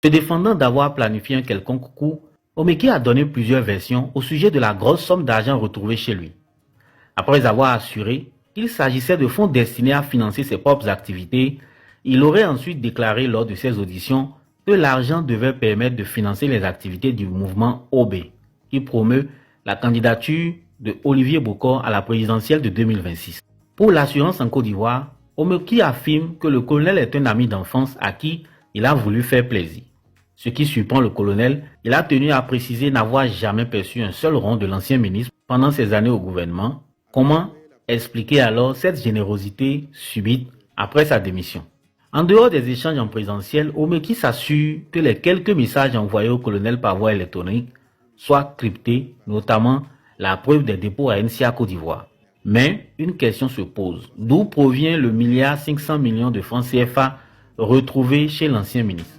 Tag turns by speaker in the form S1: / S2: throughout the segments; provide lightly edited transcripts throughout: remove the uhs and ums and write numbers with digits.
S1: Se défendant d'avoir planifié un quelconque coup, Omeki a donné plusieurs versions au sujet de la grosse somme d'argent retrouvée chez lui. Après avoir assuré qu'il s'agissait de fonds destinés à financer ses propres activités, il aurait ensuite déclaré lors de ses auditions que l'argent devait permettre de financer les activités du mouvement OB, qui promeut la candidature de Olivier Bokor à la présidentielle de 2026. Pour l'assurance en Côte d'Ivoire, Omeki affirme que le colonel est un ami d'enfance à qui il a voulu faire plaisir. Ce qui surprend le colonel, il a tenu à préciser n'avoir jamais perçu un seul rond de l'ancien ministre pendant ses années au gouvernement. Comment expliquer alors cette générosité subite après sa démission? En dehors des échanges en présentiel, Omeki s'assure que les quelques messages envoyés au colonel par voie électronique soient cryptés, notamment la preuve des dépôts à NCA Côte d'Ivoire. Mais une question se pose. D'où provient le 1,5 milliard de francs CFA retrouvé chez l'ancien ministre?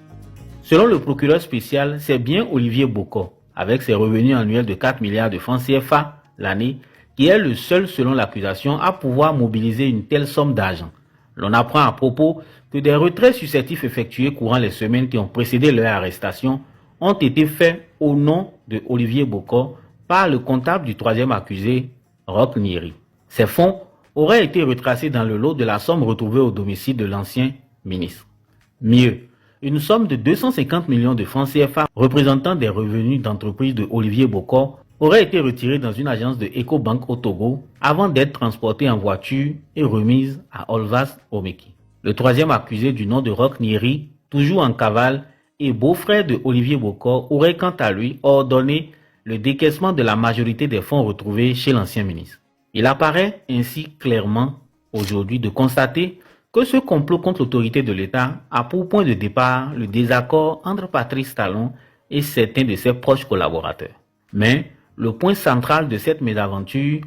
S1: Selon le procureur spécial, c'est bien Olivier Bokor, avec ses revenus annuels de 4 milliards de francs CFA l'année, qui est le seul, selon l'accusation, à pouvoir mobiliser une telle somme d'argent. L'on apprend à propos que des retraits successifs effectués courant les semaines qui ont précédé leur arrestation ont été faits au nom de Olivier Bokor par le comptable du troisième accusé, Roch Nyeri. Ces fonds auraient été retracés dans le lot de la somme retrouvée au domicile de l'ancien ministre. Mieux, une somme de 250 millions de francs CFA représentant des revenus d'entreprise de Olivier Bokor aurait été retirée dans une agence de Ecobank au Togo avant d'être transportée en voiture et remise à Olvas Omeki. Le troisième accusé du nom de Roch Nyeri, toujours en cavale, et beau-frère de Olivier Bokor, aurait quant à lui ordonné le décaissement de la majorité des fonds retrouvés chez l'ancien ministre. Il apparaît ainsi clairement aujourd'hui de constater que ce complot contre l'autorité de l'État a pour point de départ le désaccord entre Patrice Talon et certains de ses proches collaborateurs. Mais le point central de cette mésaventure,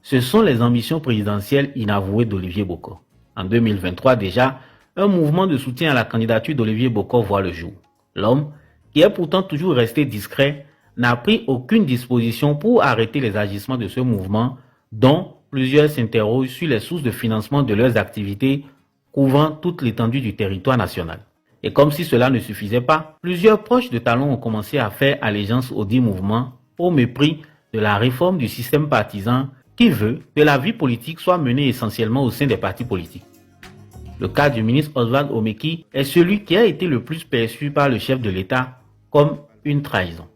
S1: ce sont les ambitions présidentielles inavouées d'Olivier Bokor. En 2023 déjà, un mouvement de soutien à la candidature d'Olivier Bokor voit le jour. L'homme, qui est pourtant toujours resté discret, n'a pris aucune disposition pour arrêter les agissements de ce mouvement, dont plusieurs s'interrogent sur les sources de financement de leurs activités couvrant toute l'étendue du territoire national. Et comme si cela ne suffisait pas, plusieurs proches de Talon ont commencé à faire allégeance au dit mouvement au mépris de la réforme du système partisan qui veut que la vie politique soit menée essentiellement au sein des partis politiques. Le cas du ministre Oswald Omeki est celui qui a été le plus perçu par le chef de l'État comme une trahison.